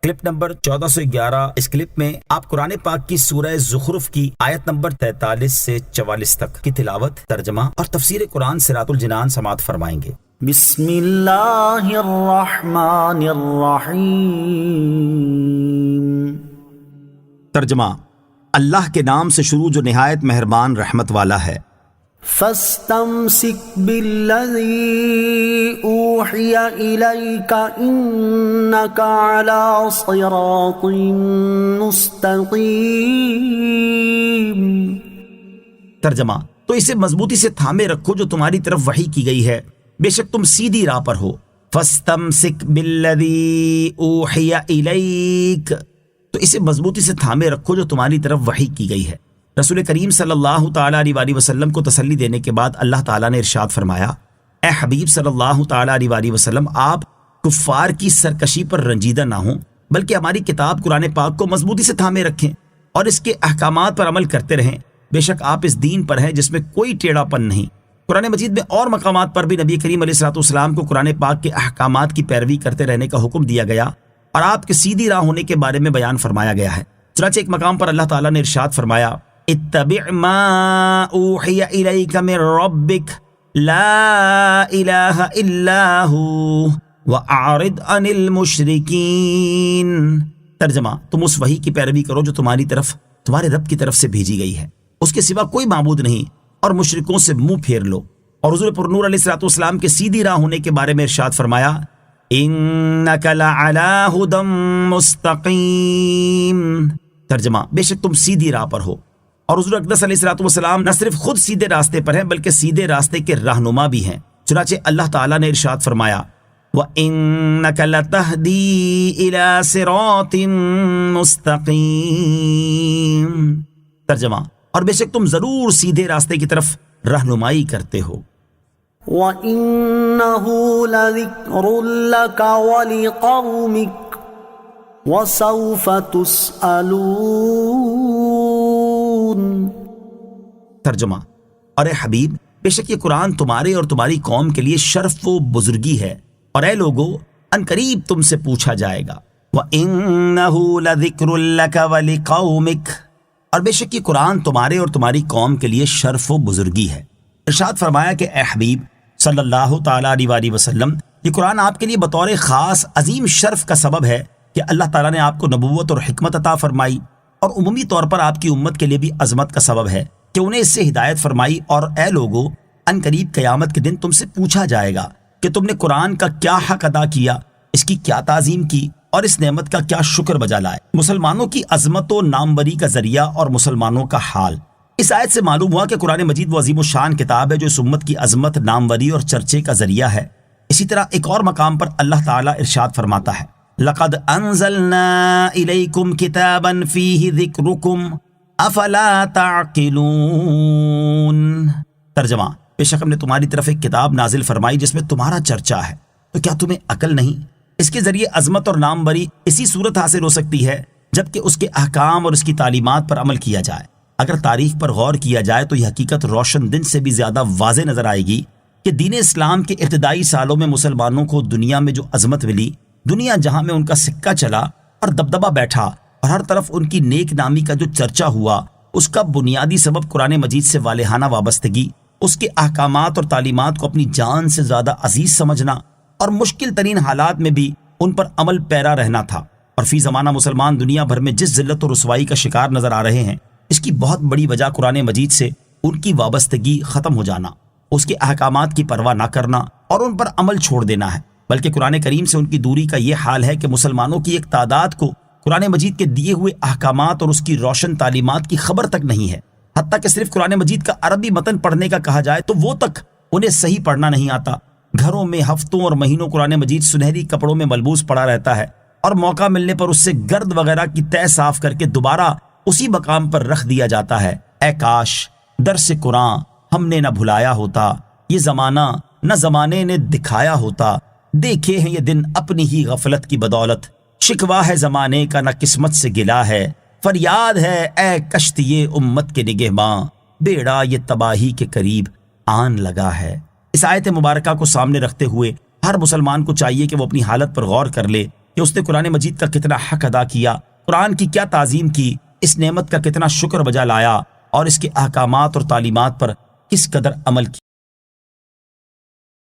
Clip number 1411۔ اس clip میں آپ قرآن پاک کی سورہ زخرف کی آیت نمبر 43 سے 44 تک کی تلاوت، ترجمہ اور تفسیر قرآن صراط الجنان سماعت فرمائیں گے۔ بسم اللہ الرحمن الرحیم۔ ترجمہ، اللہ کے نام سے شروع جو نہایت مہربان رحمت والا ہے۔ فاستمسک بالذی اوحی الیک انک علی صراط مستقیم۔ ترجمہ، تو اسے مضبوطی سے تھامے رکھو جو تمہاری طرف وحی کی گئی ہے، بے شک تم سیدھی راہ پر ہو۔ فاستمسک بالذی اوحی الیک، تو اسے مضبوطی سے تھامے رکھو جو تمہاری طرف وحی کی گئی ہے۔ رسول کریم صلی اللہ تعالیٰ علیہ وسلم کو تسلی دینے کے بعد اللہ تعالیٰ نے ارشاد فرمایا، اے حبیب صلی اللہ تعالیٰ علیہ وسلم، آپ کفار کی سرکشی پر رنجیدہ نہ ہوں، بلکہ ہماری کتاب قرآن پاک کو مضبوطی سے تھامے رکھیں اور اس کے احکامات پر عمل کرتے رہیں۔ بے شک آپ اس دین پر ہیں جس میں کوئی ٹیڑھا پن نہیں۔ قرآن مجید میں اور مقامات پر بھی نبی کریم علیہ السلام کو قرآن پاک کے احکامات کی پیروی کرتے رہنے کا حکم دیا گیا اور آپ کے سیدھی راہ ہونے کے بارے میں بیان فرمایا گیا ہے۔ چنانچہ ایک مقام پر اللہ تعالیٰ نے ارشاد فرمایا، اتبع ما اوحی الیک من ربک لا الہ الا ہو واعرض عن المشرکین۔ ترجمہ، تم اس وحی کی پیروی کرو جو تمہارے رب کی طرف سے بھیجی گئی ہے، اس کے سوا کوئی معبود نہیں، اور مشرکوں سے منہ پھیر لو۔ اور حضور پر نور علیہ السلام کے سیدھی راہ ہونے کے بارے میں ارشاد فرمایا، انک لعلی ھدی مستقیم۔ ترجمہ، بے شک تم سیدھی راہ پر ہو۔ اور حضور اقدس علیہ السلام نہ صرف خود سیدھے راستے پر ہیں بلکہ سیدھے راستے کے رہنما بھی ہیں۔ چنانچہ اللہ تعالیٰ نے ارشاد فرمایا، وَإِنَّكَ لَتَهْدِي إِلَى صِرَاطٍ مُسْتَقِيمٍ۔ ترجمہ، اور بے شک تم ضرور سیدھے راستے کی طرف رہنمائی کرتے ہو۔ وَإِنَّهُ لَذِكْرٌ لَكَ وَلِقَوْمِكَ وَسَوْفَ تُسْأَلُونَ۔ ترجمہ، اور اے حبیب، بے شک یہ قرآن تمہارے اور تمہاری قوم کے لیے شرف و بزرگی ہے، اور اے لوگو، ان قریب تم سے پوچھا جائے گا۔ وَإِنَّهُ لَذِكْرٌ لَكَ وَلِقَوْمِكَ، اور بے شک یہ قرآن تمہارے اور تمہاری قوم کے لیے شرف و بزرگی ہے۔ ارشاد فرمایا کہ اے حبیب صلی اللہ تعالیٰ علیہ وسلم، یہ قرآن آپ کے لیے بطور خاص عظیم شرف کا سبب ہے کہ اللہ تعالیٰ نے آپ کو نبوت اور حکمت عطا فرمائی، اور عمومی طور پر آپ کی امت کے لیے بھی عظمت کا سبب ہے کہ انہیں اس سے ہدایت فرمائی۔ اور اے لوگو، ان قریب قیامت کے دن تم سے پوچھا جائے گا کہ تم نے قرآن کا کیا حق ادا کیا، اس کی کیا تعظیم کی، اور اس نعمت کا کیا شکر بجا لائے۔ مسلمانوں کی عظمت و ناموری کا ذریعہ اور مسلمانوں کا حال۔ اس آیت سے معلوم ہوا کہ قرآن مجید وہ عظیم الشان کتاب ہے جو اس امت کی عظمت، ناموری اور چرچے کا ذریعہ ہے۔ اسی طرح ایک اور مقام پر اللہ تعالیٰ ارشاد فرماتا ہے، لَقَدْ أَنزَلْنَا إِلَيْكُمْ كِتَابًا فِيهِ ذِكْرُكُمْ أَفَلَا تَعْقِلُونَ۔ ترجمہ، بے شک ہم نے تمہاری طرف ایک کتاب نازل فرمائی جس میں تمہارا چرچا ہے، تو کیا تمہیں عقل نہیں؟ اس کے ذریعے عظمت اور ناموری اسی صورت حاصل ہو سکتی ہے جبکہ اس کے احکام اور اس کی تعلیمات پر عمل کیا جائے۔ اگر تاریخ پر غور کیا جائے تو یہ حقیقت روشن دن سے بھی زیادہ واضح نظر آئے گی کہ دین اسلام کے ابتدائی سالوں میں مسلمانوں کو دنیا میں جو عظمت ملی، دنیا جہاں میں ان کا سکہ چلا اور دبدبہ بیٹھا اور ہر طرف ان کی نیک نامی کا جو چرچا ہوا، اس کا بنیادی سبب قرآن مجید سے والہانہ وابستگی، اس کے احکامات اور تعلیمات کو اپنی جان سے زیادہ عزیز سمجھنا اور مشکل ترین حالات میں بھی ان پر عمل پیرا رہنا تھا۔ اور فی زمانہ مسلمان دنیا بھر میں جس ذلت و رسوائی کا شکار نظر آ رہے ہیں، اس کی بہت بڑی وجہ قرآن مجید سے ان کی وابستگی ختم ہو جانا، اس کے احکامات کی پرواہ نہ کرنا اور ان پر عمل چھوڑ دینا ہے۔ بلکہ قرآن کریم سے ان کی دوری کا یہ حال ہے کہ مسلمانوں کی ایک تعداد کو قرآن مجید کے دیے ہوئے احکامات اور اس کی روشن تعلیمات کی خبر تک نہیں ہے۔ حتیٰ کہ صرف قرآن مجید کا عربی متن پڑھنے کا کہا جائے تو وہ تک انہیں صحیح پڑھنا نہیں آتا۔ گھروں میں ہفتوں اور مہینوں قرآن مجید سنہری کپڑوں میں ملبوس پڑا رہتا ہے، اور موقع ملنے پر اس سے گرد وغیرہ کی تہ صاف کر کے دوبارہ اسی مقام پر رکھ دیا جاتا ہے۔ اے کاش درس قرآن ہم نے نہ بھلایا ہوتا، یہ زمانہ نہ زمانے نے دکھایا ہوتا، دیکھے ہیں یہ دن اپنی ہی غفلت کی بدولت، شکوا ہے زمانے کا نہ قسمت سے گلا ہے، فریاد ہے اے کشتی امت کے نگہباں، بیڑا یہ تباہی کے قریب آن لگا ہے۔ اس آیت مبارکہ کو سامنے رکھتے ہوئے ہر مسلمان کو چاہیے کہ وہ اپنی حالت پر غور کر لے کہ اس نے قرآن مجید کا کتنا حق ادا کیا، قرآن کی کیا تعظیم کی، اس نعمت کا کتنا شکر بجا لایا اور اس کے احکامات اور تعلیمات پر کس قدر عمل کیا۔